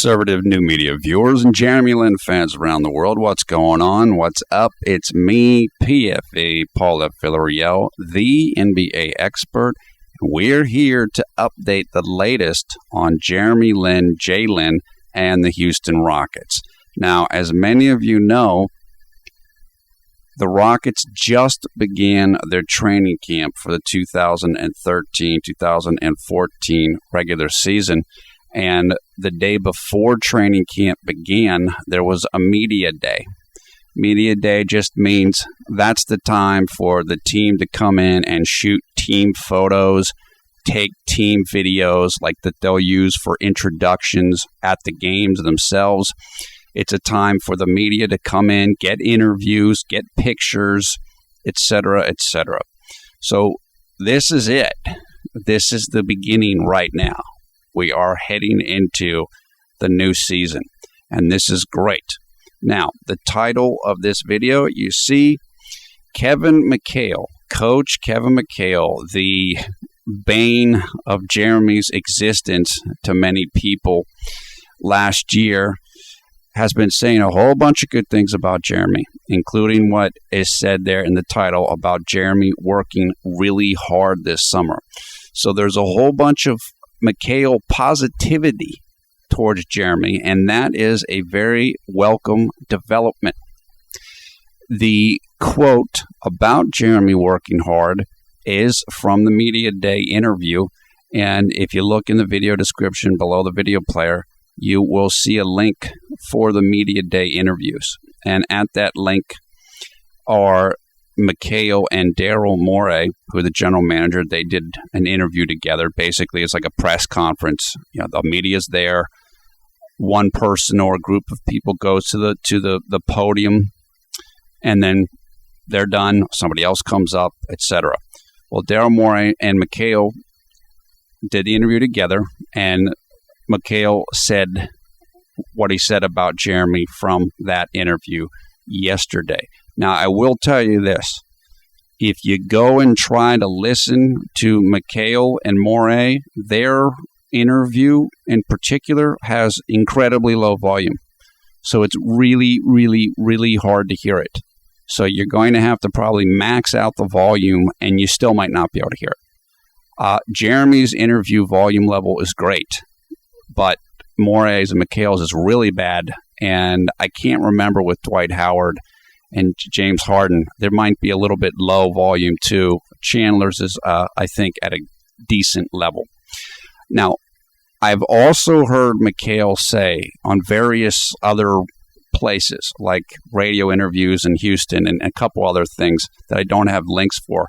Conservative new media viewers and JLin fans around the world, what's going on? What's up? It's me, PFA Paul F. Villarreal, the NBA expert. We're here to update the latest on JLin, and the Houston Rockets. Now, as many of you know, the Rockets just began their training camp for the 2013-2014 regular season. And the day before training camp began, there was a media day. Media day just means that's the time for the team to come in and shoot team photos, take team videos like that they'll use for introductions at the games themselves. It's a time for the media to come in, get interviews, get pictures, etc., etc. So this is it. This is the beginning right now. We are heading into the new season, and this is great. Now, the title of this video, you see Kevin McHale, Coach Kevin McHale, the bane of Jeremy's existence to many people last year, has been saying a whole bunch of good things about Jeremy, including what is said there in the title about Jeremy working really hard this summer. So there's a whole bunch of McHale positivity towards Jeremy, and that is a very welcome development. The quote about Jeremy working hard is from the media day interview, and if you look in the video description below the video player, you will see a link for the media day interviews, and at that link are McHale and Morey, who are the general manager. They did an interview together. Basically, it's like a press conference. You know, the media's there. One person or a group of people goes to the podium, and then they're done. Somebody else comes up, etc. Well, Morey and McHale did the interview together, and McHale said what he said about Jeremy from that interview yesterday. Now, I will tell you this. If you go and try to listen to McHale and Morey, their interview in particular has incredibly low volume. So it's really, really, really hard to hear it. So you're going to have to probably max out the volume, and you still might not be able to hear it. Jeremy's interview volume level is great, but Morey's and McHale's is really bad. And I can't remember with Dwight Howard and James Harden, there might be a little bit low volume too. Chandler's is, I think, at a decent level. Now, I've also heard McHale say on various other places, like radio interviews in Houston and a couple other things that I don't have links for,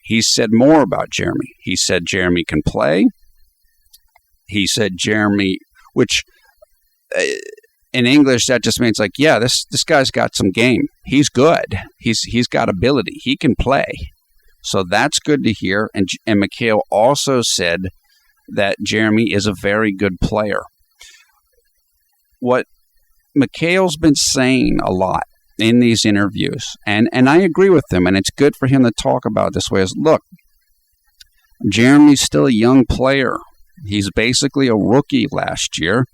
he said more about Jeremy. He said Jeremy can play. He said Jeremy, which in English, that just means like, yeah, this guy's got some game. He's good. He's got ability. He can play. So that's good to hear. And McHale also said that Jeremy is a very good player. What McHale's been saying a lot in these interviews, and I agree with him, and it's good for him to talk about it this way, is, look, Jeremy's still a young player. He's basically a rookie last year.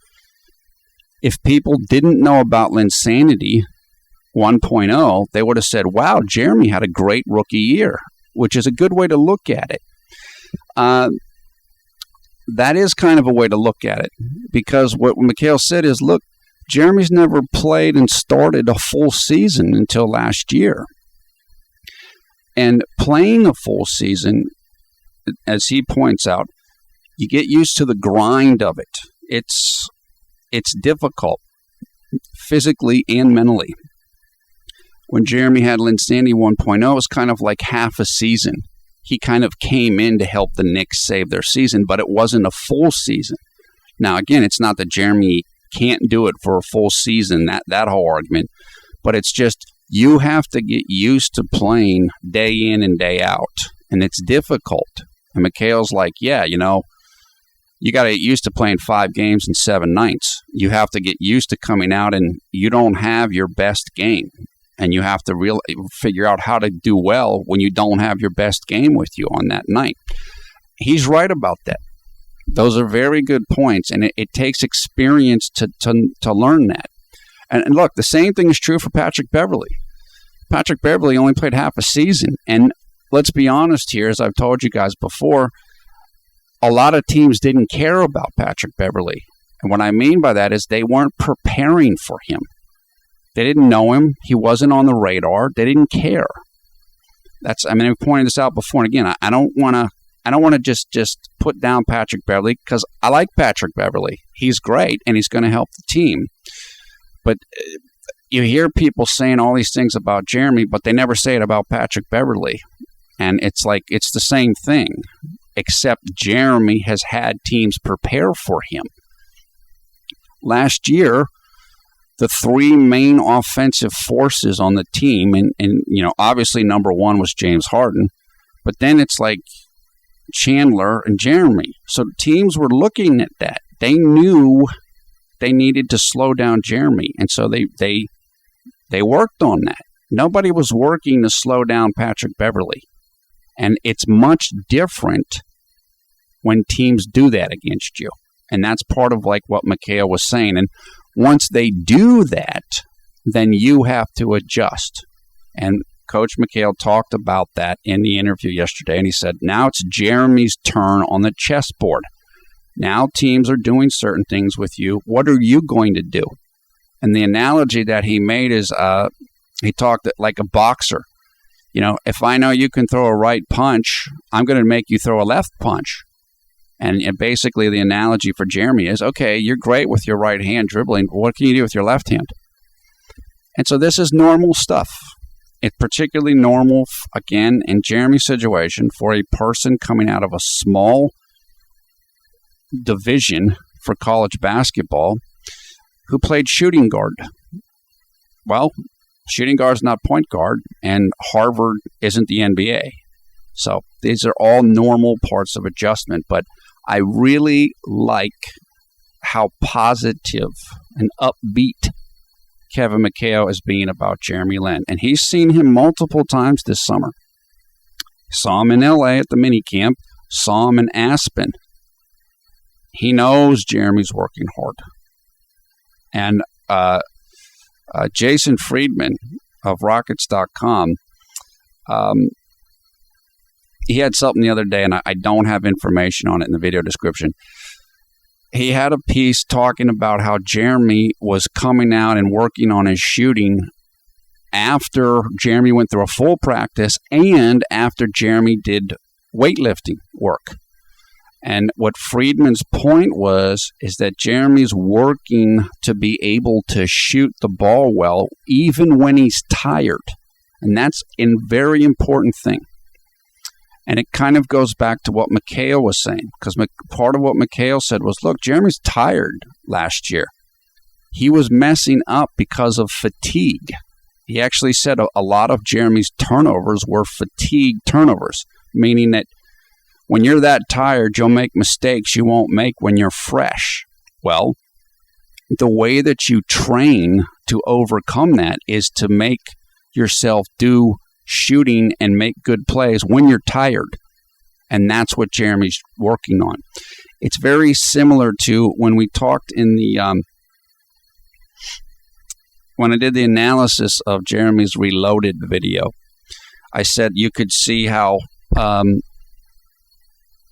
If people didn't know about Linsanity 1.0, they would have said, wow, Jeremy had a great rookie year, which is a good way to look at it. That is kind of a way to look at it, because what McHale said is, look, Jeremy's never played and started a full season until last year. And playing a full season, as he points out, you get used to the grind of it. It's difficult, physically and mentally. When Jeremy had Linsanity 1.0, it was kind of like half a season. He kind of came in to help the Knicks save their season, but it wasn't a full season. Now, again, it's not that Jeremy can't do it for a full season, that whole argument, but it's just you have to get used to playing day in and day out, and it's difficult. And McHale's like, yeah, you know, you got to get used to playing 5 games in 7 nights. You have to get used to coming out and you don't have your best game. And you have to really figure out how to do well when you don't have your best game with you on that night. He's right about that. Those are very good points, and it takes experience to learn that. And look, the same thing is true for Patrick Beverley. Patrick Beverley only played half a season, and let's be honest here, as I've told you guys before, a lot of teams didn't care about Patrick Beverley. And what I mean by that is they weren't preparing for him. They didn't know him. He wasn't on the radar. They didn't care. I've pointed this out before, and again, I don't want to just put down Patrick Beverley, because I like Patrick Beverley. He's great, and he's going to help the team. But you hear people saying all these things about Jeremy, but they never say it about Patrick Beverley. And it's like it's the same thing, except Jeremy has had teams prepare for him. Last year, the three main offensive forces on the team, and obviously number one was James Harden, but then it's like Chandler and Jeremy. So teams were looking at that. They knew they needed to slow down Jeremy, and so they worked on that. Nobody was working to slow down Patrick Beverley, and it's much different when teams do that against you, and that's part of like what McHale was saying. And once they do that, then you have to adjust. And Coach McHale talked about that in the interview yesterday, and he said, now it's Jeremy's turn on the chessboard. Now teams are doing certain things with you. What are you going to do? And the analogy that he made is he talked like a boxer. If I know you can throw a right punch, I'm going to make you throw a left punch. And basically the analogy for Jeremy is, okay, you're great with your right hand dribbling. What can you do with your left hand? And so this is normal stuff. It's particularly normal, again, in Jeremy's situation, for a person coming out of a small division for college basketball who played shooting guard. Well, shooting guard is not point guard, and Harvard isn't the NBA. So these are all normal parts of adjustment, but I really like how positive and upbeat Kevin McHale is being about Jeremy Lin. And he's seen him multiple times this summer. Saw him in LA at the minicamp, saw him in Aspen. He knows Jeremy's working hard. And Jason Friedman of Rockets.com, he had something the other day, and I don't have information on it in the video description. He had a piece talking about how Jeremy was coming out and working on his shooting after Jeremy went through a full practice and after Jeremy did weightlifting work. And what Friedman's point is that Jeremy's working to be able to shoot the ball well even when he's tired. And that's a very important thing. And it kind of goes back to what McHale was saying, because part of what McHale said was, look, Jeremy's tired last year. He was messing up because of fatigue. He actually said a lot of Jeremy's turnovers were fatigue turnovers, meaning that when you're that tired, you'll make mistakes you won't make when you're fresh. Well, the way that you train to overcome that is to make yourself do shooting and make good plays when you're tired. And that's what Jeremy's working on. It's very similar to when we talked in the when I did the analysis of Jeremy's Reloaded video. I said you could see how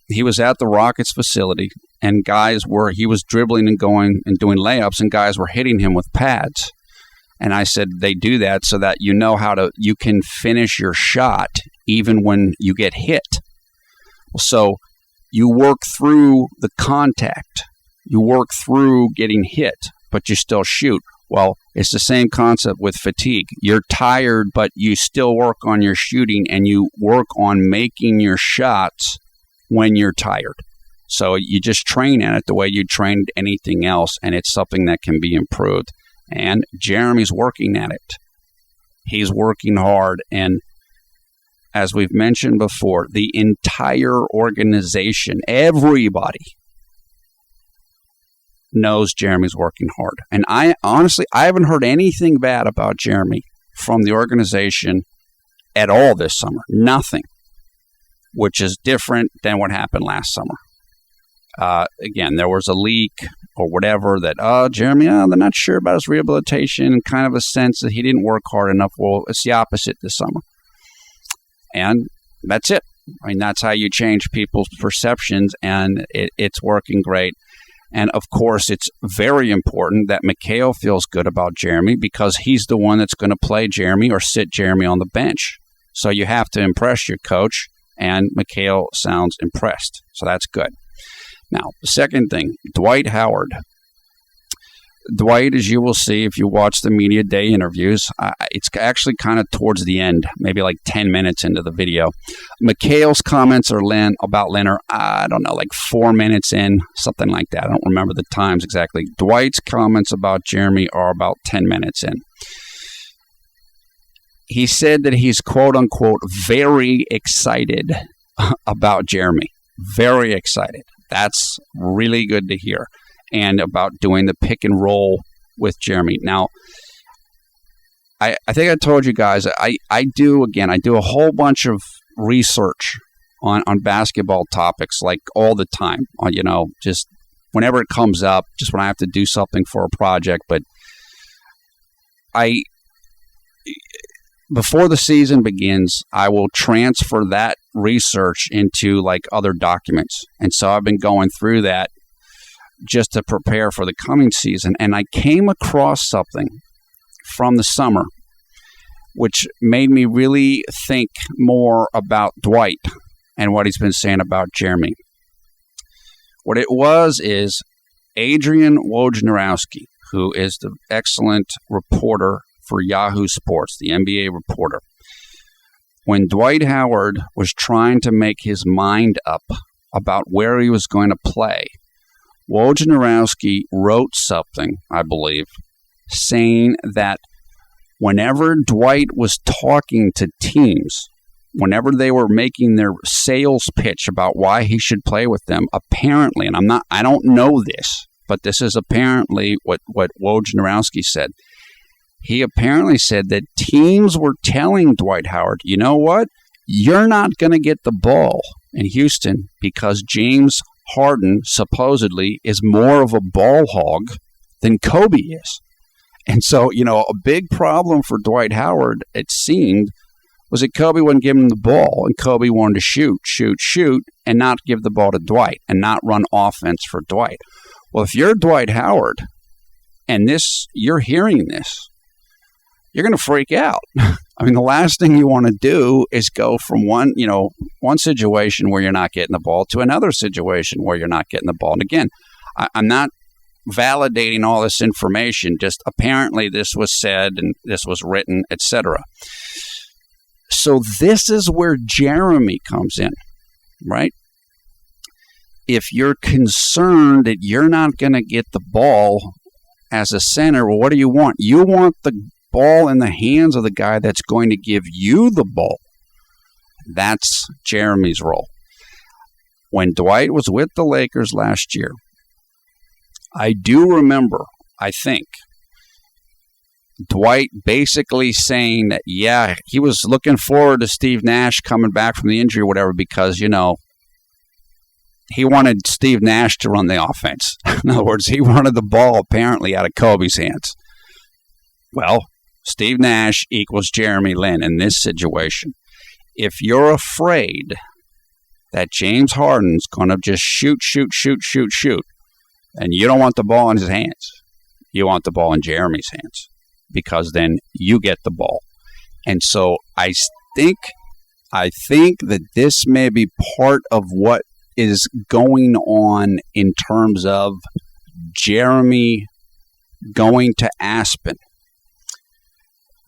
he was at the Rockets facility, and he was dribbling and going and doing layups, and guys were hitting him with pads. And I said they do that so that you can finish your shot even when you get hit. So you work through the contact. You work through getting hit, but you still shoot. Well, it's the same concept with fatigue. You're tired, but you still work on your shooting, and you work on making your shots when you're tired. So you just train at it the way you trained anything else, and it's something that can be improved. And Jeremy's working at it. He's working hard. And as we've mentioned before, the entire organization, everybody knows Jeremy's working hard. And I haven't heard anything bad about Jeremy from the organization at all this summer. Nothing. Which is different than what happened last summer. Again, there was a leak or whatever that, Jeremy, they're not sure about his rehabilitation, and kind of a sense that he didn't work hard enough. Well, it's the opposite this summer. And that's it. I mean, that's how you change people's perceptions, and it's working great. And, of course, it's very important that McHale feels good about Jeremy, because he's the one that's going to play Jeremy or sit Jeremy on the bench. So you have to impress your coach, and McHale sounds impressed. So that's good. Now, the second thing, Dwight Howard. Dwight, as you will see if you watch the media day interviews, it's actually kind of towards the end, maybe like 10 minutes into the video. McHale's comments are about Lin are, I don't know, like 4 minutes in, something like that. I don't remember the times exactly. Dwight's comments about Jeremy are about 10 minutes in. He said that he's, quote unquote, very excited about Jeremy. Very excited. That's really good to hear. And about doing the pick and roll with Jeremy. Now, I think I told you guys, I do a whole bunch of research on basketball topics, like all the time, just whenever it comes up, just when I have to do something for a project. But before the season begins, I will transfer that research into like other documents. And so I've been going through that just to prepare for the coming season. And I came across something from the summer which made me really think more about Dwight and what he's been saying about Jeremy. What it was is Adrian Wojnarowski, who is the excellent reporter for Yahoo Sports, the NBA reporter. When Dwight Howard was trying to make his mind up about where he was going to play, Wojnarowski wrote something, I believe, saying that whenever Dwight was talking to teams, whenever they were making their sales pitch about why he should play with them, apparently, and I don't know this, but this is apparently what Wojnarowski said. He apparently said that teams were telling Dwight Howard, you know what? You're not going to get the ball in Houston because James Harden supposedly is more of a ball hog than Kobe is. And so, a big problem for Dwight Howard, it seemed, was that Kobe wouldn't give him the ball, and Kobe wanted to shoot, and not give the ball to Dwight, and not run offense for Dwight. Well, if you're Dwight Howard, and you're hearing this, you're going to freak out. I mean, the last thing you want to do is go from one situation where you're not getting the ball to another situation where you're not getting the ball. And again, I'm not validating all this information, just apparently this was said and this was written, etc. So this is where Jeremy comes in, right? If you're concerned that you're not going to get the ball as a center, well, what do you want? You want the ball in the hands of the guy that's going to give you the ball. That's Jeremy's role. When Dwight was with the Lakers last year, I do remember, I think, Dwight basically saying that, yeah, he was looking forward to Steve Nash coming back from the injury or whatever because, he wanted Steve Nash to run the offense. In other words, he wanted the ball apparently out of Kobe's hands. Well, Steve Nash equals Jeremy Lin in this situation. If you're afraid that James Harden's going to just shoot, and you don't want the ball in his hands, you want the ball in Jeremy's hands, because then you get the ball. And so I think that this may be part of what is going on in terms of Jeremy going to Aspen.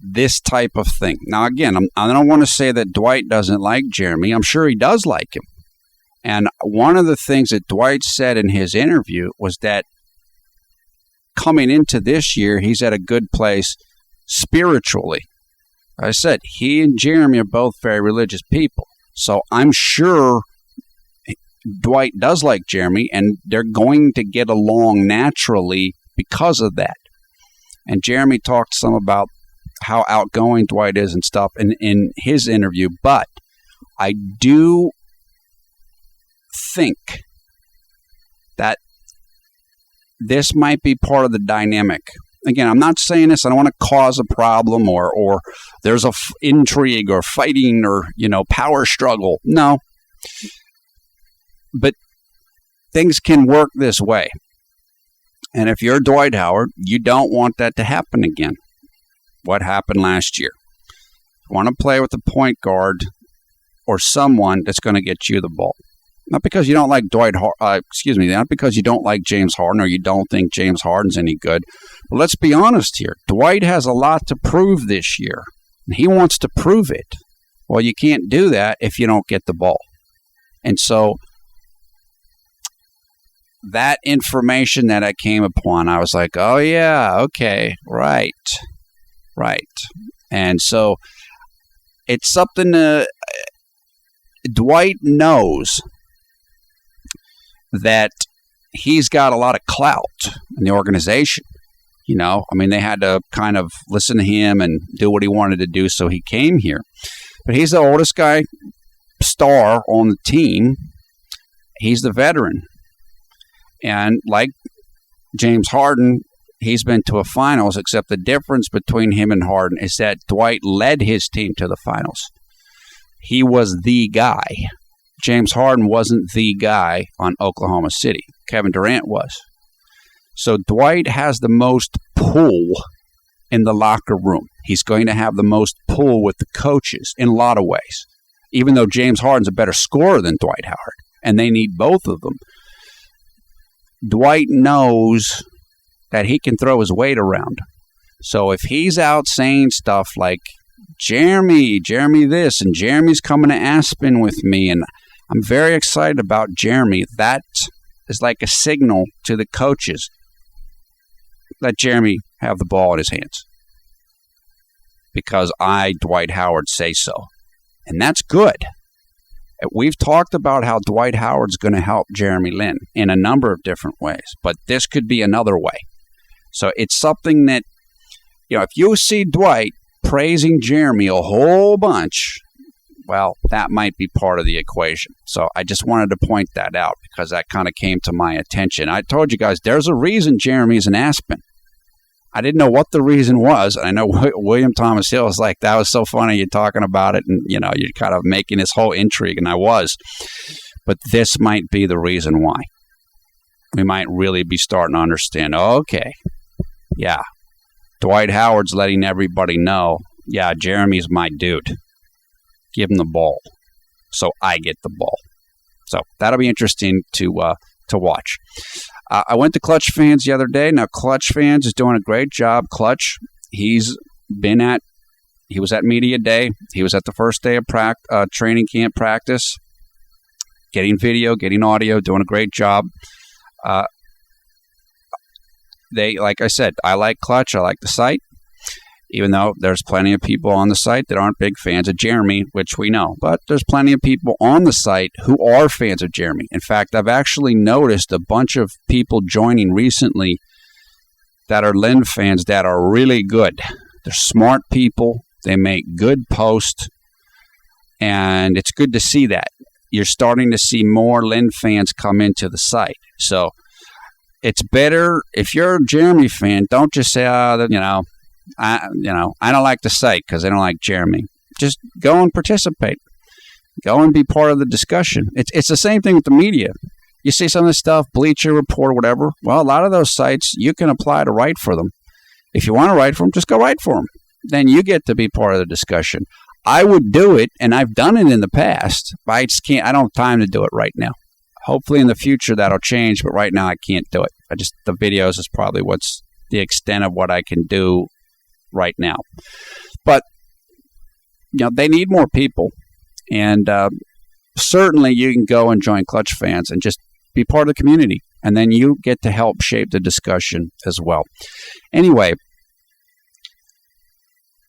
This type of thing. Now, again, I don't want to say that Dwight doesn't like Jeremy. I'm sure he does like him. And one of the things that Dwight said in his interview was that coming into this year, he's at a good place spiritually. I said, he and Jeremy are both very religious people. So I'm sure Dwight does like Jeremy, and they're going to get along naturally because of that. And Jeremy talked some about how outgoing Dwight is and stuff in his interview, but I do think that this might be part of the dynamic. Again, I'm not saying this. I don't want to cause a problem or there's a intrigue or fighting or, power struggle. No. But things can work this way. And if you're Dwight Howard, you don't want that to happen again. What happened last year? You want to play with a point guard or someone that's going to get you the ball. Not because you don't like not because you don't like James Harden or you don't think James Harden's any good. But let's be honest here. Dwight has a lot to prove this year. And he wants to prove it. Well, you can't do that if you don't get the ball. And so that information that I came upon, I was like, oh, yeah, okay, right. And so it's something Dwight knows that he's got a lot of clout in the organization. They had to kind of listen to him and do what he wanted to do, so he came here. But he's the oldest guy, star on the team. He's the veteran. And like James Harden, he's been to a finals, except the difference between him and Harden is that Dwight led his team to the finals. He was the guy. James Harden wasn't the guy on Oklahoma City. Kevin Durant was. So Dwight has the most pull in the locker room. He's going to have the most pull with the coaches in a lot of ways, even though James Harden's a better scorer than Dwight Howard, and they need both of them. Dwight knows that he can throw his weight around. So if he's out saying stuff like, Jeremy this, and Jeremy's coming to Aspen with me, and I'm very excited about Jeremy, that is like a signal to the coaches. Let Jeremy have the ball in his hands. Because I, Dwight Howard, say so. And that's good. We've talked about how Dwight Howard's going to help JLin in a number of different ways, but this could be another way. So it's something that, if you see Dwight praising Jeremy a whole bunch, well, that might be part of the equation. So I just wanted to point that out because that kind of came to my attention. I told you guys, there's a reason Jeremy's in Aspen. I didn't know what the reason was. I know William Thomas Hill was like, that was so funny you're talking about it, and you're kind of making this whole intrigue, and I was. But this might be the reason why. We might really be starting to understand, okay, yeah, Dwight Howard's letting everybody know, yeah, Jeremy's my dude. Give him the ball so I get the ball. So that'll be interesting to watch. I went to ClutchFans the other day. Now, ClutchFans is doing a great job. Clutch, he was at Media Day. He was at the first day of training camp practice, getting video, getting audio, doing a great job. Like I said, I like Clutch. I like the site, even though there's plenty of people on the site that aren't big fans of Jeremy, which we know. But there's plenty of people on the site who are fans of Jeremy. In fact, I've actually noticed a bunch of people joining recently that are Lin fans that are really good. They're smart people. They make good posts. And it's good to see that. You're starting to see more Lin fans come into the site. So it's better if you're a Jeremy fan, don't just say, I don't like the site because I don't like Jeremy. Just go and participate. Go and be part of the discussion. It's the same thing with the media. You see some of this stuff, Bleacher Report, whatever. Well, a lot of those sites, you can apply to write for them. If you want to write for them, just go write for them. Then you get to be part of the discussion. I would do it, and I've done it in the past, but I just can't. I don't have time to do it right now. Hopefully in the future that'll change, but right now I can't do it. The videos is probably what's the extent of what I can do right now. But they need more people, and certainly you can go and join ClutchFans and just be part of the community, and then you get to help shape the discussion as well. Anyway,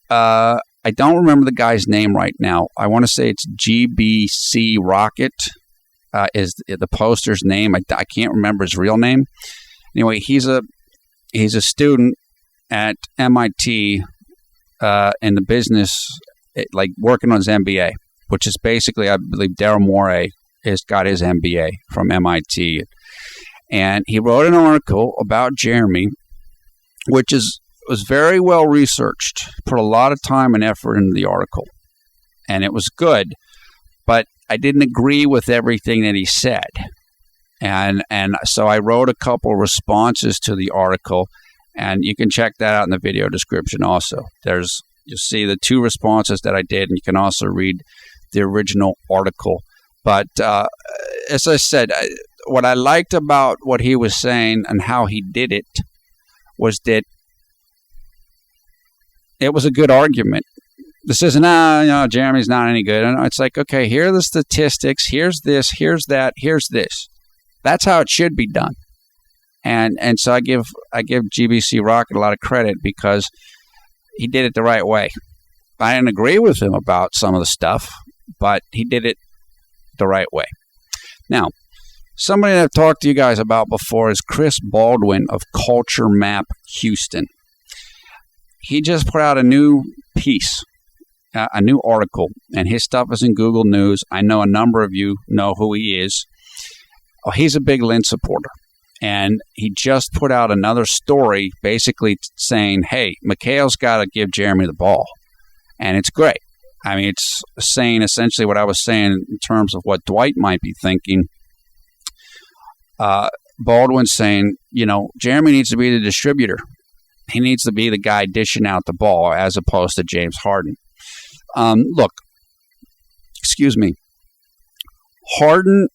I don't remember the guy's name right now. I want to say it's GBC Rocket is the poster's name. I can't remember his real name. Anyway, he's a student at MIT in the business, like working on his MBA, which is basically, I believe, Daryl Morey has got his MBA from MIT. And he wrote an article about Jeremy, which was very well researched, put a lot of time and effort into the article. And it was good, but I didn't agree with everything that he said. And so I wrote a couple responses to the article, and you can check that out in the video description also. You'll see the 2 responses that I did, and you can also read the original article. But as I said, what I liked about what he was saying and how he did it was that it was a good argument. This isn't, Jeremy's not any good. And it's like, okay, here are the statistics. Here's this, here's that, here's this. That's how it should be done. And so I give GBC Rocket a lot of credit because he did it the right way. I didn't agree with him about some of the stuff, but he did it the right way. Now, somebody that I've talked to you guys about before is Chris Baldwin of CultureMap Houston. He just put out a new piece, a new article, and his stuff is in Google News. I know a number of you know who he is. Oh, he's a big Lin supporter, and he just put out another story basically saying, hey, McHale's got to give Jeremy the ball, and it's great. I mean, it's saying essentially what I was saying in terms of what Dwight might be thinking. Baldwin's saying, Jeremy needs to be the distributor. He needs to be the guy dishing out the ball as opposed to James Harden. Look, excuse me. Harden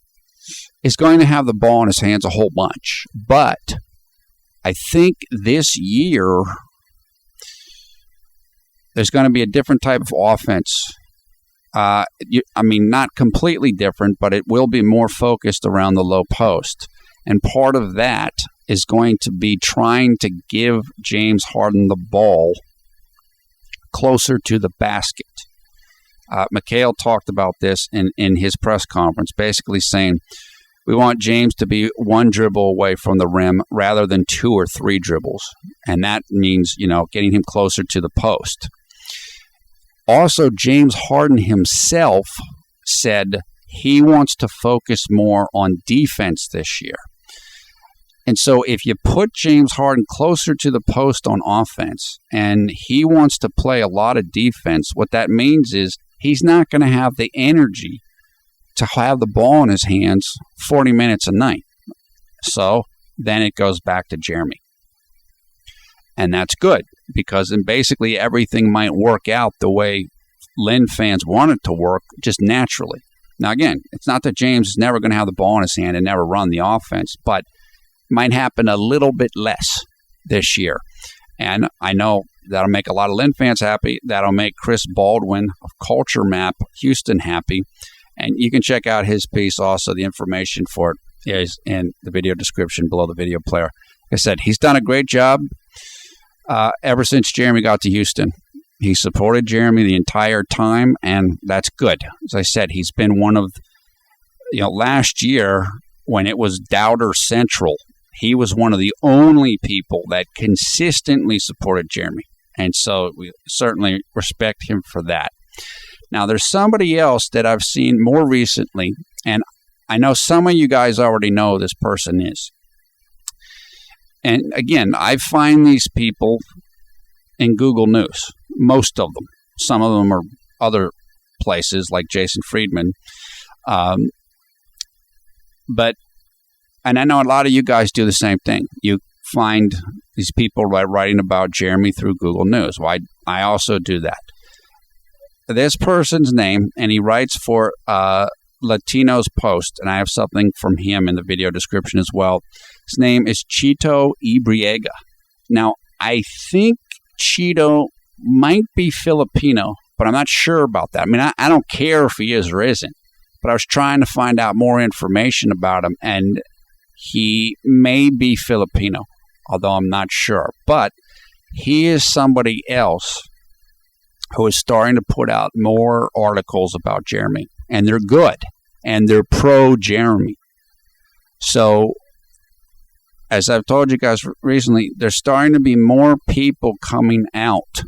is going to have the ball in his hands a whole bunch. But I think this year there's going to be a different type of offense. Not completely different, but it will be more focused around the low post. And part of that is going to be trying to give James Harden the ball closer to the basket. McHale talked about this in his press conference, basically saying, we want James to be 1 dribble away from the rim rather than 2 or 3 dribbles. And that means, getting him closer to the post. Also, James Harden himself said he wants to focus more on defense this year. And so if you put James Harden closer to the post on offense and he wants to play a lot of defense, what that means is he's not going to have the energy to have the ball in his hands 40 minutes a night. So then it goes back to Jeremy. And that's good because then basically everything might work out the way Lin fans want it to work, just naturally. Now, again, it's not that James is never going to have the ball in his hand and never run the offense, but it might happen a little bit less this year. And I know that'll make a lot of Lin fans happy. That'll make Chris Baldwin of CultureMap Houston happy. And you can check out his piece also. The information for it is in the video description below the video player. Like I said, he's done a great job ever since Jeremy got to Houston. He supported Jeremy the entire time, and that's good. As I said, he's been one of, last year when it was Doubter Central, he was one of the only people that consistently supported Jeremy. And so we certainly respect him for that. Now, there's somebody else that I've seen more recently, and I know some of you guys already know who this person is. And again, I find these people in Google News, most of them. Some of them are other places like Jason Friedman. And I know a lot of you guys do the same thing. You find these people writing about Jeremy through Google News. Well, I also do that. This person's name, and he writes for Latinos Post, and I have something from him in the video description as well. His name is Chito Ibriega. Now, I think Chito might be Filipino, but I'm not sure about that. I mean, I don't care if he is or isn't, but I was trying to find out more information about him, and he may be Filipino, although I'm not sure. But he is somebody else who is starting to put out more articles about Jeremy, and they're good, and they're pro-Jeremy. So, as I've told you guys recently, there's starting to be more people coming out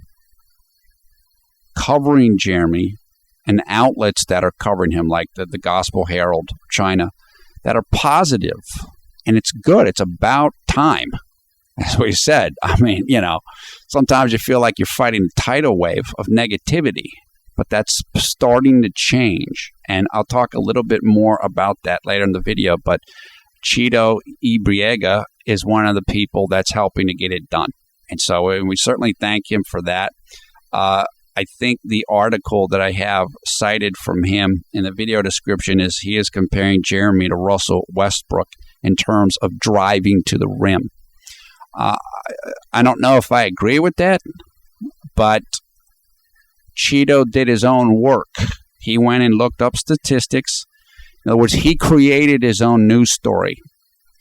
covering Jeremy, and outlets that are covering him, like the Gospel Herald, China, that are positive. And it's good. It's about time. That's what he said. I mean, sometimes you feel like you're fighting a tidal wave of negativity, but that's starting to change. And I'll talk a little bit more about that later in the video. But Chito Ibriega is one of the people that's helping to get it done. And so we certainly thank him for that. I think the article that I have cited from him in the video description is he is comparing Jeremy to Russell Westbrook in terms of driving to the rim. I don't know if I agree with that, but Chito did his own work. He went and looked up statistics. In other words, he created his own news story,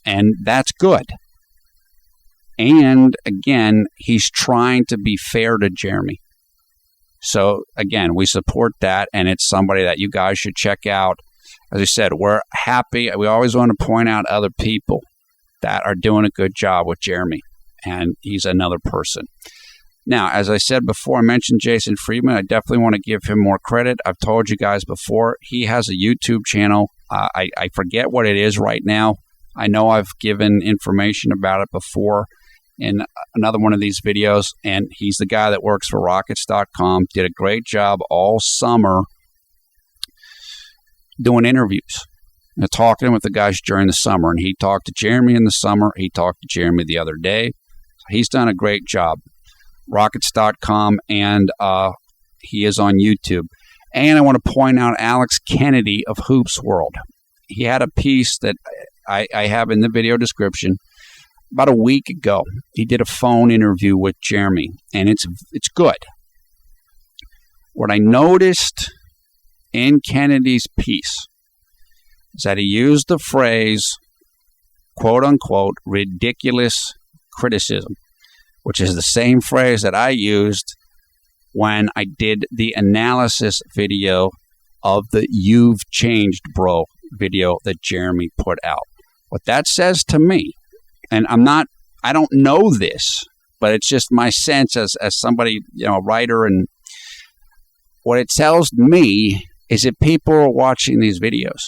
and that's good. And again, he's trying to be fair to Jeremy. So again, we support that, and it's somebody that you guys should check out. As I said, we're happy. We always want to point out other people that are doing a good job with Jeremy, and he's another person. Now, as I said before, I mentioned Jason Friedman. I definitely want to give him more credit. I've told you guys before, he has a YouTube channel. I forget what it is right now. I know I've given information about it before in another one of these videos, and he's the guy that works for Rockets.com, did a great job all summer doing interviews, talking with the guys during the summer, and he talked to Jeremy in the summer, he talked to Jeremy the other day. He's done a great job. Rockets.com, and he is on YouTube. And I want to point out Alex Kennedy of HoopsWorld. He had a piece that I have in the video description. About a week ago, he did a phone interview with Jeremy, and it's good. What I noticed in Kennedy's piece is that he used the phrase, quote unquote, ridiculous criticism, which is the same phrase that I used when I did the analysis video of the You've Changed Bro video that Jeremy put out. What that says to me, and I don't know this, but it's just my sense as somebody, a writer, and what it tells me is that people are watching these videos,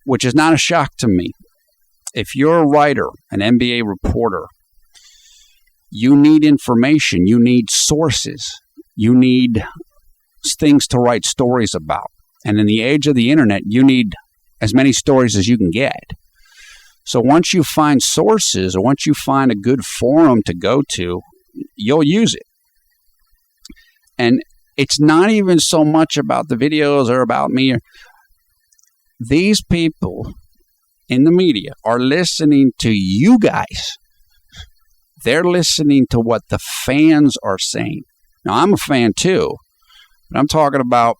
which is not a shock to me. If you're a writer, an NBA reporter, you need information, you need sources, you need things to write stories about. And in the age of the internet, you need as many stories as you can get. So once you find sources, or once you find a good forum to go to, you'll use it. And it's not even so much about the videos or about me. These people in the media are listening to you guys. They're listening to what the fans are saying. Now, I'm a fan too, but I'm talking about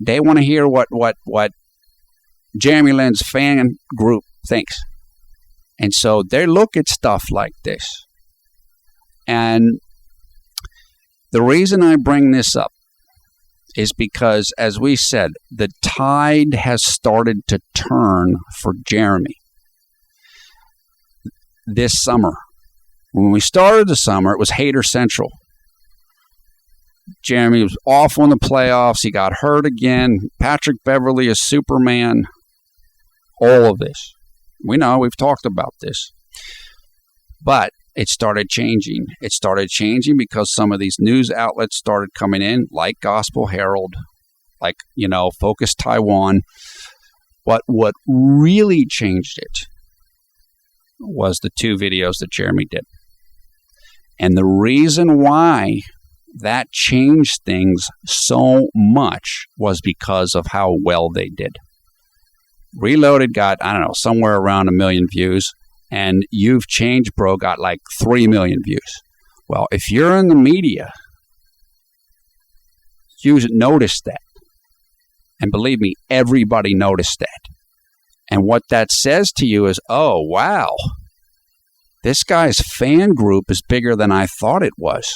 they want to hear what JLin's fan group thinks. And so they look at stuff like this. And the reason I bring this up is because, as we said, the tide has started to turn for Jeremy this summer. When we started the summer, it was hater central. Jeremy was off on the playoffs. He got hurt again. Patrick Beverley is Superman. All of this. We know, we've talked about this. But it started changing. It started changing because some of these news outlets started coming in, like Gospel Herald, like, Focus Taiwan. But what really changed it was the two videos that Jeremy did. And the reason why that changed things so much was because of how well they did. Reloaded got, somewhere around 1 million views, and You've Changed Bro got like 3 million views. Well, if you're in the media, you noticed that. And believe me, everybody noticed that. And what that says to you is, oh, wow, this guy's fan group is bigger than I thought it was.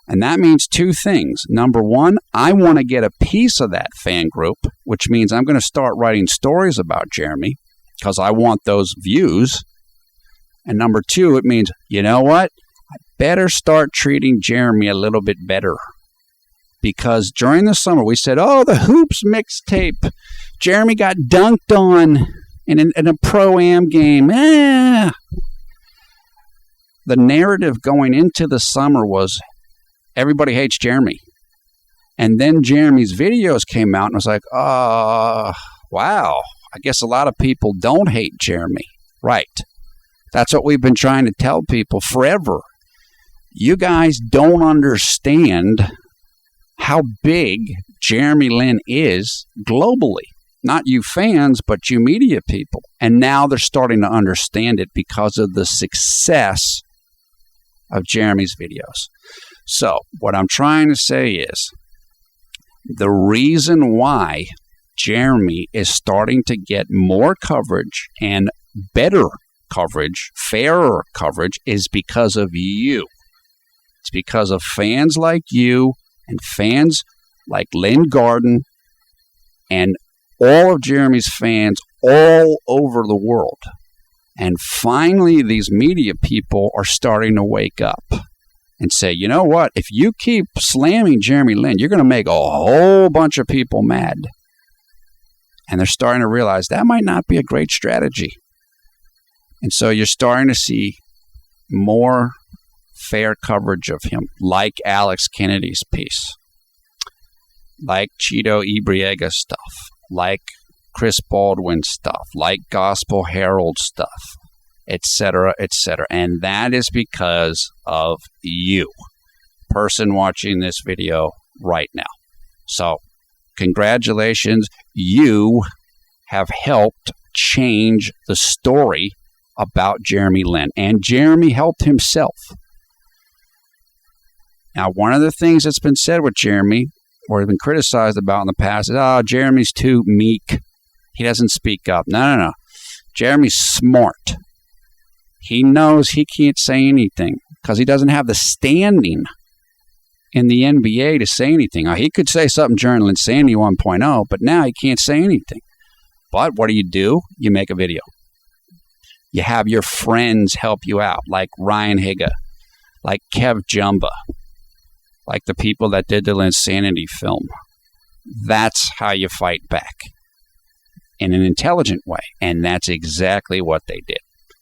And that means two things. Number one, I want to get a piece of that fan group, which means I'm going to start writing stories about Jeremy because I want those views. And number two, it means, you know what? I better start treating Jeremy a little bit better. Because during the summer, we said, oh, the Hoops mixtape. Jeremy got dunked on. in a pro-am game. The narrative going into the summer was everybody hates Jeremy. And then Jeremy's videos came out and was like, wow, I guess a lot of people don't hate Jeremy. Right. That's what we've been trying to tell people forever. You guys don't understand how big JLin is globally. Not you fans, but you media people. And now they're starting to understand it because of the success of Jeremy's videos. So what I'm trying to say is the reason why Jeremy is starting to get more coverage and better coverage, fairer coverage, is because of you. It's because of fans like you and fans like Lynn Garden and all of Jeremy's fans all over the world. And finally, these media people are starting to wake up and say, you know what? If you keep slamming JLin, you're going to make a whole bunch of people mad. And they're starting to realize that might not be a great strategy. And so you're starting to see more fair coverage of him, like Alex Kennedy's piece, like Cheeto Ibriega stuff, like Chris Baldwin stuff, like Gospel Herald stuff, etc., etc. And that is because of you, person watching this video right now. So congratulations, you have helped change the story about JLin, and Jeremy helped himself. Now, one of the things that's been said with Jeremy, or has been criticized about in the past, is, Jeremy's too meek. He doesn't speak up. No. Jeremy's smart. He knows he can't say anything because he doesn't have the standing in the NBA to say anything. Now, he could say something during Linsanity 1.0, but now he can't say anything. But what do? You make a video. You have your friends help you out, like Ryan Higa, like Kev Jumba, like the people that did the Linsanity film. That's how you fight back in an intelligent way. And that's exactly what they did.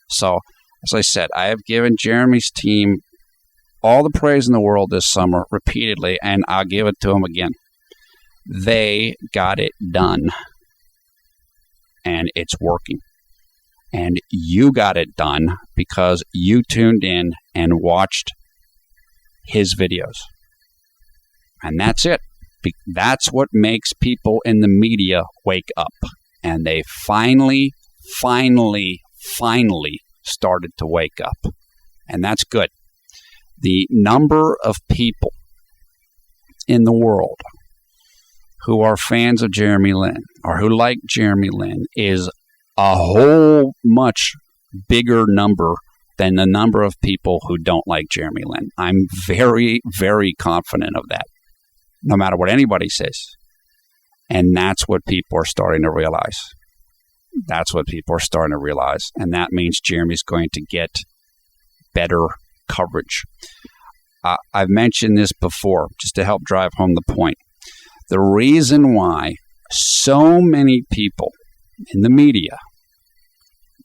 So, as I said, I have given Jeremy's team all the praise in the world this summer repeatedly, and I'll give it to them again. They got it done. And it's working. And you got it done because you tuned in and watched his videos. And that's it. That's what makes people in the media wake up. And they finally started to wake up. And that's good. The number of people in the world who are fans of JLin or who like JLin is a whole much bigger number than the number of people who don't like JLin. I'm very, very confident of that, no matter what anybody says. And that's what people are starting to realize. That's what people are starting to realize. And that means Jeremy's going to get better coverage. I've mentioned this before, just to help drive home the point. The reason why so many people in the media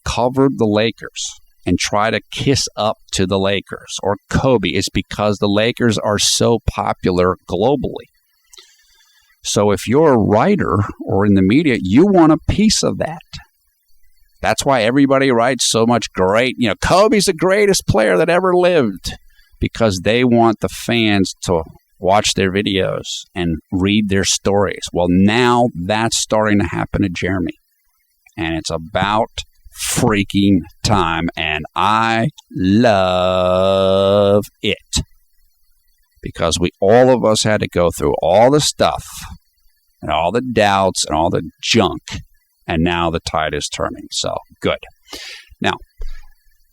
covered the Lakers and try to kiss up to the Lakers or Kobe is because the Lakers are so popular globally. So if you're a writer or in the media, you want a piece of that. That's why everybody writes so much great. Kobe's the greatest player that ever lived, because they want the fans to watch their videos and read their stories. Well, now that's starting to happen to Jeremy. And it's about freaking time. And I love it. Because all of us had to go through all the stuff and all the doubts and all the junk. And now the tide is turning. So, good. Now,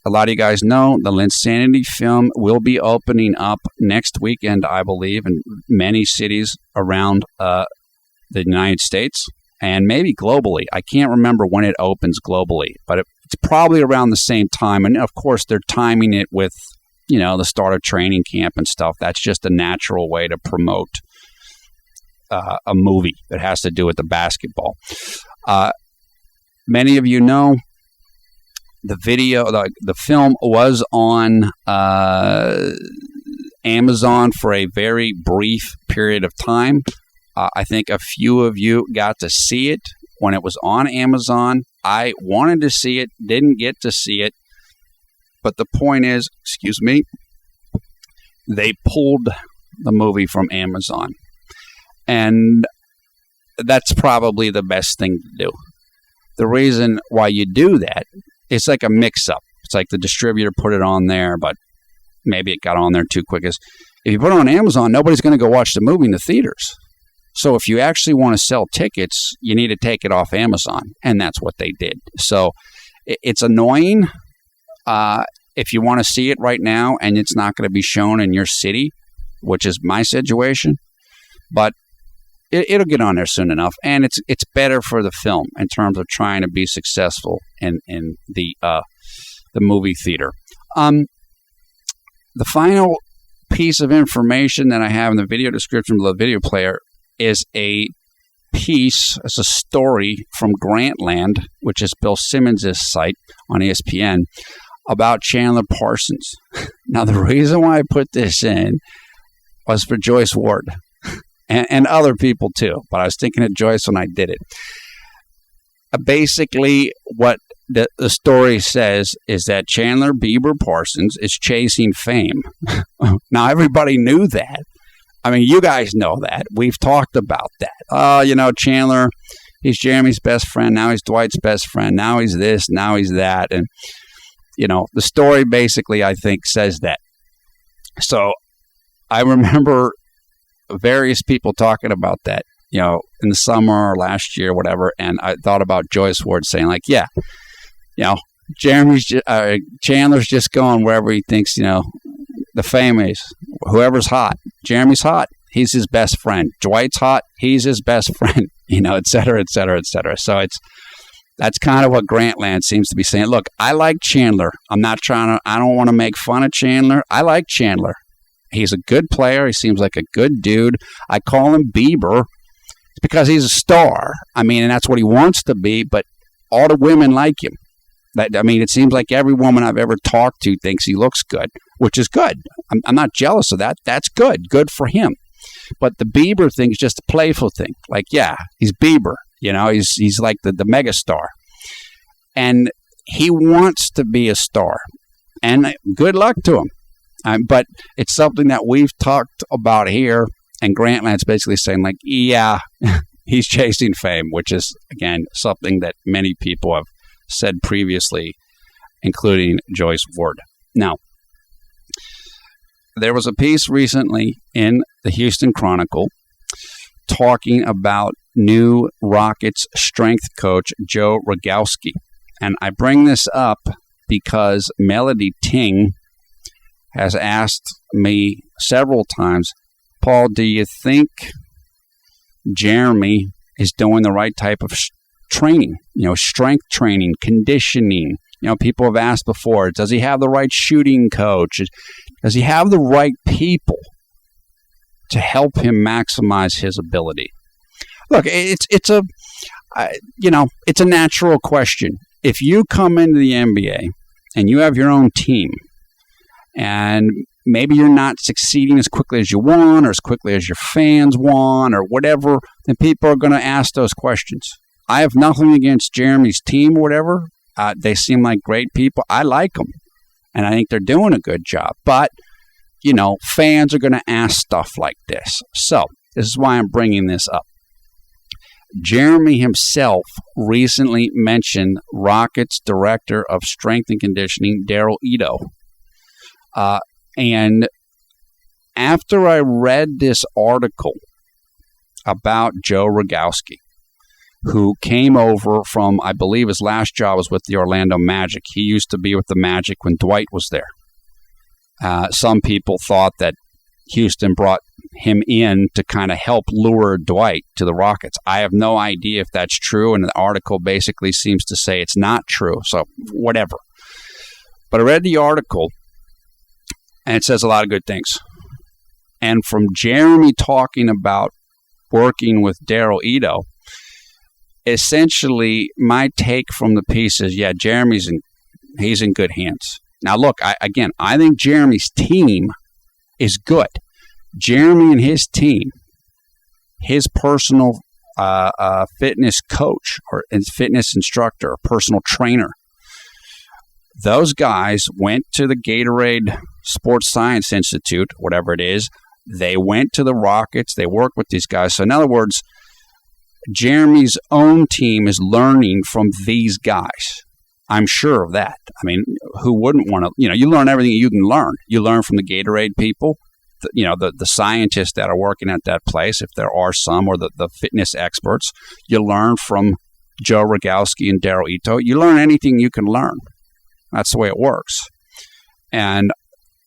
a lot of you guys know the Linsanity film will be opening up next weekend, I believe, in many cities around the United States and maybe globally. I can't remember when it opens globally, but it's probably around the same time. And, of course, they're timing it with, the start of training camp and stuff. That's just a natural way to promote a movie that has to do with the basketball. many of you know, the film was on Amazon for a very brief period of time. I think a few of you got to see it when it was on Amazon. I wanted to see it, didn't get to see it. But the point is, they pulled the movie from Amazon. And that's probably the best thing to do. The reason why you do that, it's like a mix-up. It's like the distributor put it on there, but maybe it got on there too quick. If you put it on Amazon, nobody's going to go watch the movie in the theaters. So if you actually want to sell tickets, you need to take it off Amazon. And that's what they did. So it's annoying if you want to see it right now and it's not going to be shown in your city, which is my situation. But it'll get on there soon enough. And it's better for the film in terms of trying to be successful in the movie theater. The final piece of information that I have in the video description of the video player is a story from Grantland, which is Bill Simmons' site on ESPN, about Chandler Parsons. Now, the reason why I put this in was for Joyce Ward and other people too, but I was thinking of Joyce when I did it. Basically, what the story says is that Chandler Bieber Parsons is chasing fame. Now, everybody knew that. I mean, you guys know that. We've talked about that. Chandler, he's Jeremy's best friend. Now he's Dwight's best friend. Now he's this. Now he's that. And, the story basically, I think, says that. So I remember various people talking about that, in the summer or last year, whatever. And I thought about Joyce Ward saying, like, yeah, Chandler's just going wherever he thinks, the fame is. Whoever's hot. Jeremy's hot. He's his best friend. Dwight's hot. He's his best friend. Et cetera, et cetera, et cetera. So that's kind of what Grantland seems to be saying. Look, I like Chandler. I don't want to make fun of Chandler. I like Chandler. He's a good player. He seems like a good dude. I call him Bieber because he's a star. I mean, and that's what he wants to be, but all the women like him. It seems like every woman I've ever talked to thinks he looks good, which is good. I'm not jealous of that. That's good. Good for him. But the Bieber thing is just a playful thing. Like, yeah, he's Bieber. He's like the mega star. And he wants to be a star. And good luck to him. But it's something that we've talked about here. And Grantland's basically saying, like, yeah, he's chasing fame, which is, again, something that many people have said previously, including Joyce Ward. Now, there was a piece recently in the Houston Chronicle talking about new Rockets strength coach Joe Rogowski. And I bring this up because Melody Ting has asked me several times, Paul, do you think Jeremy is doing the right type of training, strength training, conditioning? People have asked before, does he have the right shooting coach? Does he have the right people to help him maximize his ability? Look, it's a natural question. If you come into the NBA and you have your own team and maybe you're not succeeding as quickly as you want or as quickly as your fans want or whatever, then people are going to ask those questions. I have nothing against Jeremy's team or whatever. They seem like great people. I like them, and I think they're doing a good job. But, fans are going to ask stuff like this. So this is why I'm bringing this up. Jeremy himself recently mentioned Rockets Director of Strength and Conditioning, Daryl Ito. And after I read this article about Joe Rogowski, who came over from, I believe his last job was with the Orlando Magic. He used to be with the Magic when Dwight was there. Some people thought that Houston brought him in to kind of help lure Dwight to the Rockets. I have no idea if that's true, and the article basically seems to say it's not true, so whatever. But I read the article, and it says a lot of good things. And from Jeremy talking about working with Daryl Ito, essentially, my take from the piece is, yeah, he's in good hands. Now, look, I think Jeremy's team is good. Jeremy and his team, his personal fitness coach or fitness instructor, personal trainer, those guys went to the Gatorade Sports Science Institute, whatever it is. They went to the Rockets. They work with these guys. So in other words, Jeremy's own team is learning from these guys. I'm sure of that. I mean, who wouldn't want to, you learn everything you can learn. You learn from the Gatorade people, the scientists that are working at that place, if there are some, or the fitness experts. You learn from Joe Rogowski and Daryl Ito. You learn anything you can learn. That's the way it works. And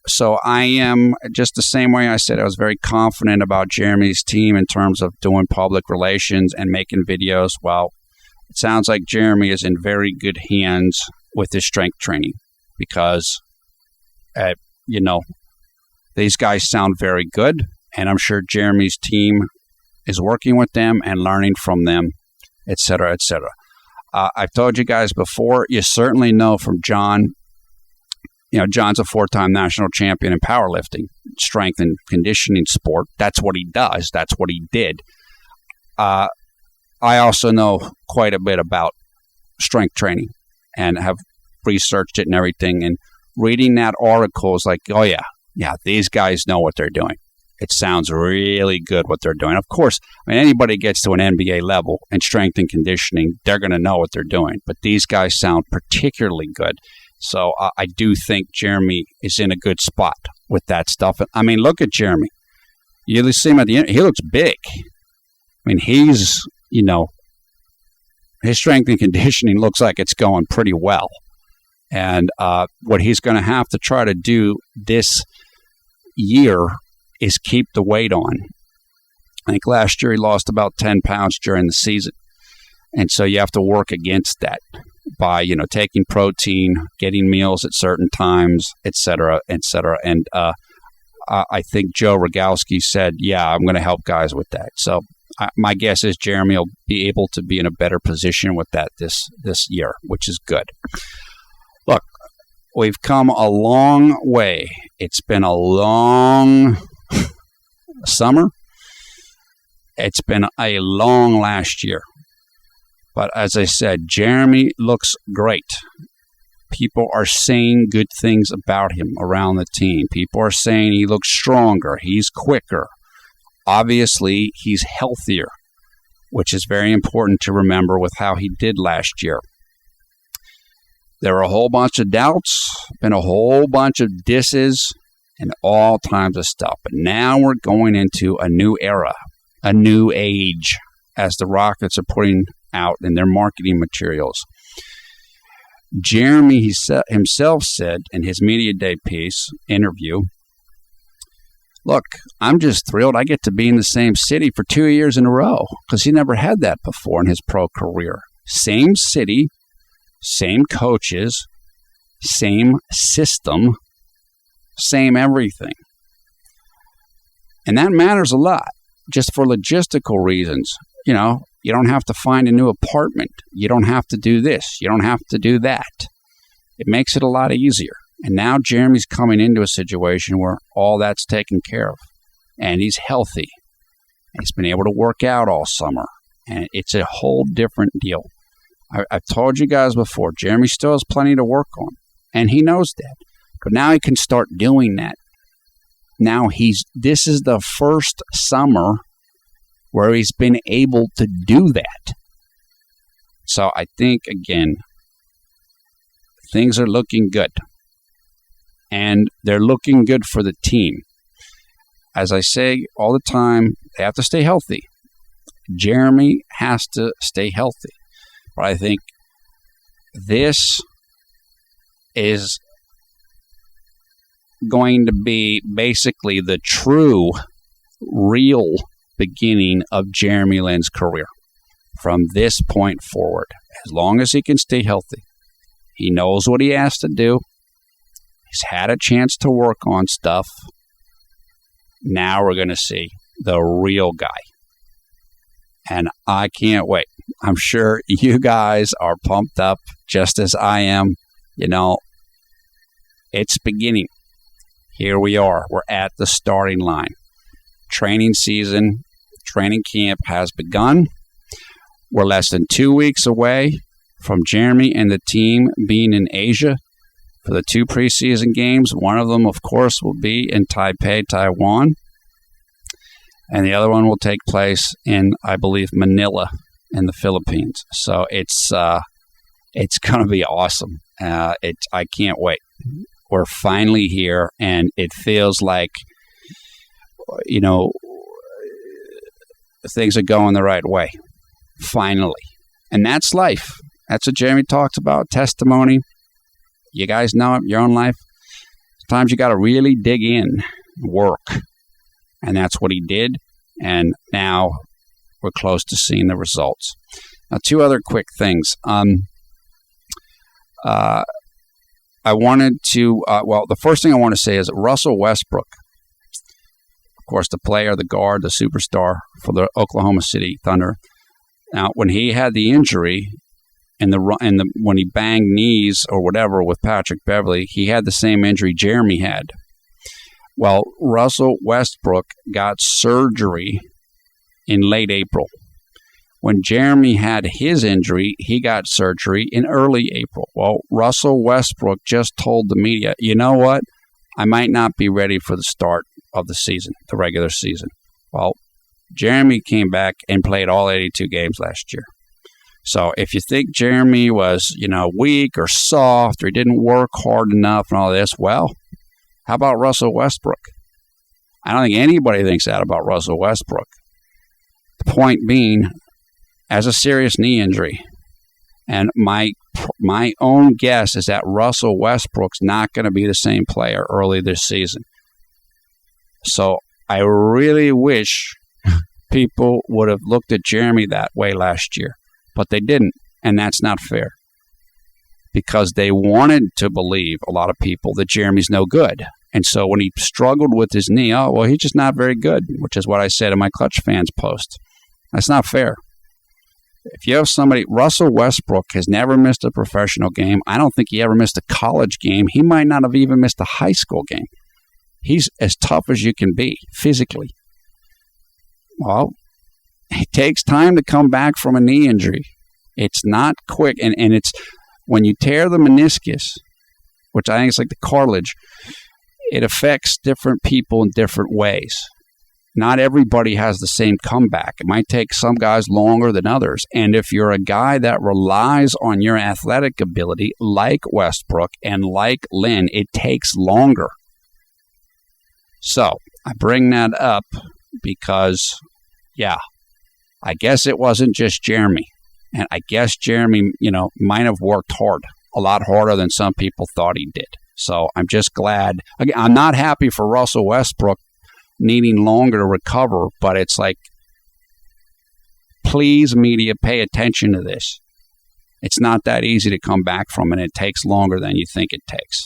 so I am just the same way I said I was very confident about Jeremy's team in terms of doing public relations and making videos. Well, it sounds like Jeremy is in very good hands with his strength training because, these guys sound very good, and I'm sure Jeremy's team is working with them and learning from them, et cetera, et cetera. I've told you guys before, you certainly know from John. John's a 4-time national champion in powerlifting, strength and conditioning sport. That's what he does. That's what he did. I also know quite a bit about strength training and have researched it and everything. And reading that article is like, oh, yeah, these guys know what they're doing. It sounds really good what they're doing. Of course, anybody gets to an NBA level in strength and conditioning, they're going to know what they're doing. But these guys sound particularly good. So I do think Jeremy is in a good spot with that stuff. I mean, look at Jeremy. You see him at the end. He looks big. He's, his strength and conditioning looks like it's going pretty well. And what he's going to have to try to do this year is keep the weight on. I think last year he lost about 10 pounds during the season. And so you have to work against that by, taking protein, getting meals at certain times, et cetera, et cetera. And I think Joe Rogowski said, yeah, I'm going to help guys with that. So my guess is Jeremy will be able to be in a better position with that this year, which is good. Look, we've come a long way. It's been a long summer. It's been a long last year. But as I said, Jeremy looks great. People are saying good things about him around the team. People are saying he looks stronger. He's quicker. Obviously, he's healthier, which is very important to remember with how he did last year. There were a whole bunch of doubts, been a whole bunch of disses, and all kinds of stuff. But now we're going into a new era, a new age, as the Rockets are putting out in their marketing materials. Jeremy himself said in his Media Day interview, look, I'm just thrilled I get to be in the same city for 2 years in a row because he never had that before in his pro career. Same city, same coaches, same system, same everything. And that matters a lot just for logistical reasons. You don't have to find a new apartment. You don't have to do this. You don't have to do that. It makes it a lot easier. And now Jeremy's coming into a situation where all that's taken care of. And he's healthy. He's been able to work out all summer. And it's a whole different deal. I've told you guys before, Jeremy still has plenty to work on. And he knows that. But now he can start doing that. Now this is the first summer where he's been able to do that. So I think, again, things are looking good. And they're looking good for the team. As I say all the time, they have to stay healthy. Jeremy has to stay healthy. But I think this is going to be basically the true, real beginning of Jeremy Lin's career from this point forward. As long as he can stay healthy. He knows what he has to do. He's had a chance to work on stuff. Now we're going to see the real guy. and I can't wait. I'm sure you guys are pumped up just as I am. You know, it's beginning. Here we are. We're at the starting line. Training season, training camp has begun. We're less than 2 weeks away from Jeremy and the team being in Asia for the 2 preseason games. One of them, of course, will be in Taipei, Taiwan. And the other one will take place in, I believe, Manila in the Philippines. So it's going to be awesome. I can't wait. We're finally here, and it feels like, you know, things are going the right way. Finally. And that's life. That's what Jeremy talks about, testimony. You guys know it, your own life. Sometimes you got to really dig in, work. And that's what he did. And now we're close to seeing the results. Now, 2 other quick things. I wanted to, the first thing I want to say is Russell Westbrook, of course, the player, the guard, the superstar for the Oklahoma City Thunder. Now, when he had the injury when he banged knees or whatever with Patrick Beverley, he had the same injury Jeremy had. Well, Russell Westbrook got surgery in late April. When Jeremy had his injury, he got surgery in early April. Well, Russell Westbrook just told the media, you know what? I might not be ready for the start of the season, the regular season. Well, Jeremy came back and played all 82 games last year. So if you think Jeremy was, weak or soft or he didn't work hard enough and all this, well, how about Russell Westbrook? I don't think anybody thinks that about Russell Westbrook. The point being, has a serious knee injury. And my own guess is that Russell Westbrook's not going to be the same player early this season. So I really wish people would have looked at Jeremy that way last year. But they didn't, and that's not fair. Because they wanted to believe, a lot of people, that Jeremy's no good. And so when he struggled with his knee, he's just not very good, which is what I said in my ClutchFans post. That's not fair. If you have somebody, Russell Westbrook has never missed a professional game. I don't think he ever missed a college game. He might not have even missed a high school game. He's as tough as you can be physically. Well, it takes time to come back from a knee injury. It's not quick. And it's when you tear the meniscus, which I think is like the cartilage, it affects different people in different ways. Not everybody has the same comeback. It might take some guys longer than others. And if you're a guy that relies on your athletic ability, like Westbrook and like Lin, it takes longer. So I bring that up because, I guess it wasn't just Jeremy. And I guess Jeremy, might have worked hard, a lot harder than some people thought he did. So I'm just glad. Again, I'm not happy for Russell Westbrook needing longer to recover, but it's like, please, media, pay attention to this. It's not that easy to come back from, and it takes longer than you think it takes.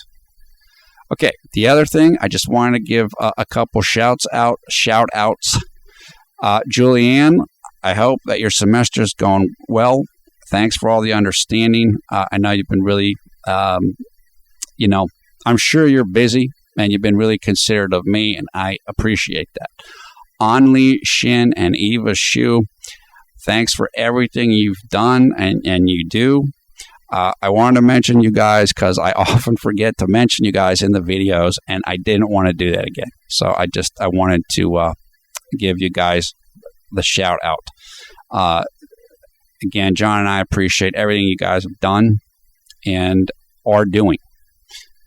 Okay, the other thing, I just wanted to give a couple shout outs. Julianne, I hope that your semester's going well. Thanks for all the understanding. I know you've been really, I'm sure you're busy, and you've been really considerate of me, and I appreciate that. Anli Shin and Eva Shu, thanks for everything you've done and you do. I wanted to mention you guys because I often forget to mention you guys in the videos, and I didn't want to do that again. So I wanted to give you guys the shout out. Again, John and I appreciate everything you guys have done and are doing.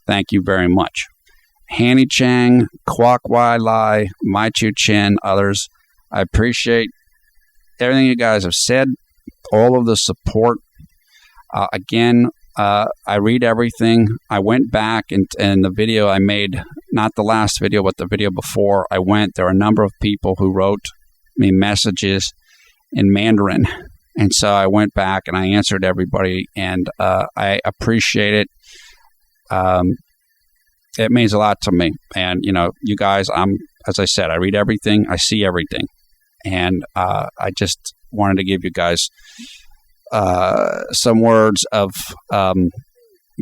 Thank you very much. Hanny Chang, Kwok Wai Lai, Mai Chu Chen, others, I appreciate everything you guys have said, all of the support. Again, I read everything. I went back and the video I made, not the last video, but the video before there were a number of people who wrote me messages in Mandarin. And so I went back and I answered everybody, and I appreciate it. It means a lot to me. And, you guys, as I said, I read everything. I see everything. And I wanted to give you guys some words of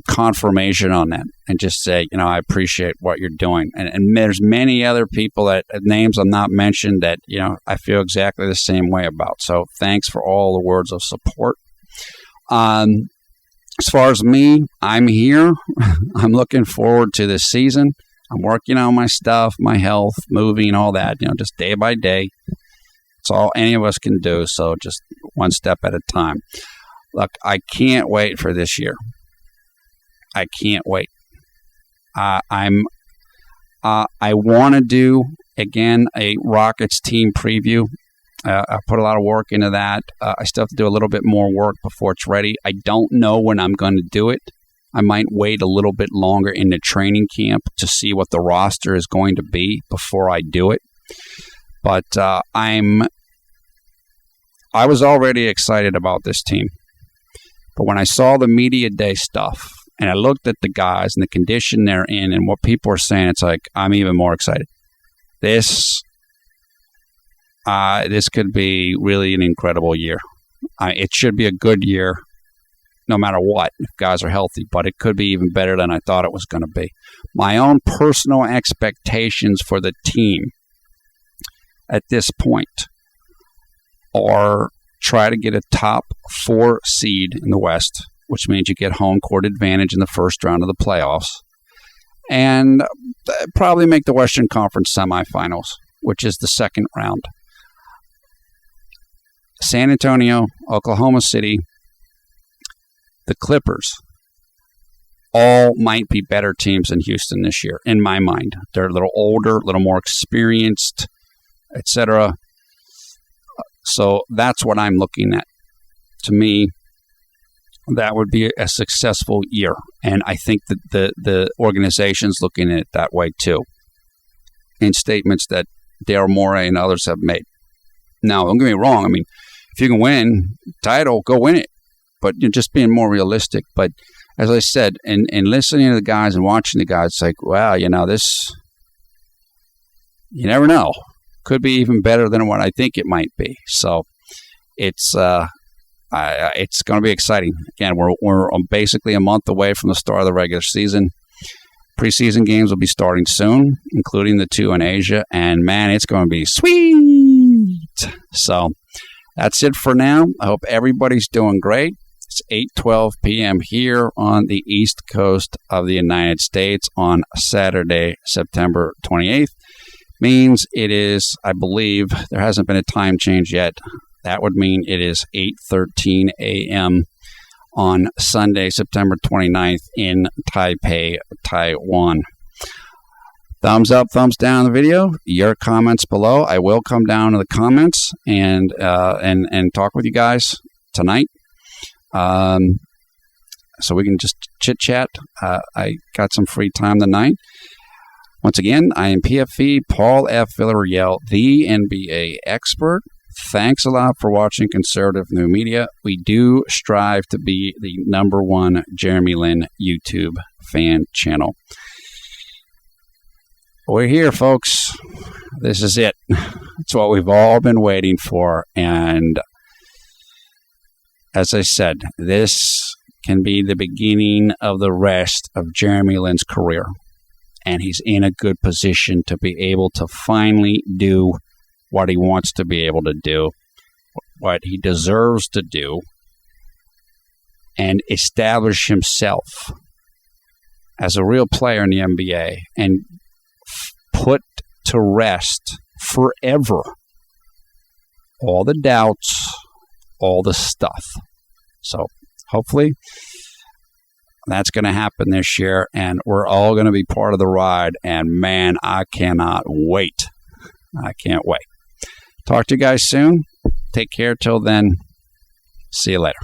confirmation on that, and just say, I appreciate what you're doing. And there's many other people that names I'm not mentioned that, I feel exactly the same way about. So thanks for all the words of support. As far as me, I'm here. I'm looking forward to this season. I'm working on my stuff, my health, moving, all that, just day by day. It's all any of us can do. So just one step at a time. Look, I can't wait for this year. I can't wait. I want to do, again, a Rockets team preview. I put a lot of work into that. I still have to do a little bit more work before it's ready. I don't know when I'm going to do it. I might wait a little bit longer in the training camp to see what the roster is going to be before I do it. But I was already excited about this team. But when I saw the media day stuff, and I looked at the guys and the condition they're in and what people are saying, it's like, I'm even more excited. This could be really an incredible year. It should be a good year no matter what, if guys are healthy, but it could be even better than I thought it was going to be. My own personal expectations for the team at this point are try to get a top 4 seed in the West, which means you get home court advantage in the first round of the playoffs, and probably make the Western Conference semifinals, which is the second round. San Antonio, Oklahoma City, the Clippers, all might be better teams than Houston this year, in my mind. They're a little older, a little more experienced, etc. So that's what I'm looking at. To me, that would be a successful year. And I think that the organization's looking at it that way too, in statements that Daryl Morey and others have made. Now, don't get me wrong. I mean, if you can win title, go win it. But you're just being more realistic. But as I said, in listening to the guys and watching the guys, it's like, wow, this, you never know. Could be even better than what I think it might be. So it's going to be exciting. Again, we're basically a month away from the start of the regular season. Preseason games will be starting soon, including the 2 in Asia. And, man, it's going to be sweet. So that's it for now. I hope everybody's doing great. It's 8:12 p.m. here on the East Coast of the United States on Saturday, September 28th. Means it is, I believe, there hasn't been a time change yet. That would mean it is 8:13 a.m. on Sunday, September 29th in Taipei, Taiwan. Thumbs up, thumbs down the video. Your comments below. I will come down to the comments and talk with you guys tonight. So we can just chit-chat. I got some free time tonight. Once again, I am PFE Paul F. Villarreal, the NBA expert. Thanks a lot for watching Conservative New Media. We do strive to be the #1 JLin YouTube fan channel. We're here, folks. This is it. It's what we've all been waiting for. And as I said, this can be the beginning of the rest of JLin's career. And he's in a good position to be able to finally do what he wants to be able to do, what he deserves to do, and establish himself as a real player in the NBA and put to rest forever all the doubts, all the stuff. So hopefully that's going to happen this year, and we're all going to be part of the ride. And, man, I cannot wait. I can't wait. Talk to you guys soon. Take care till then. See you later.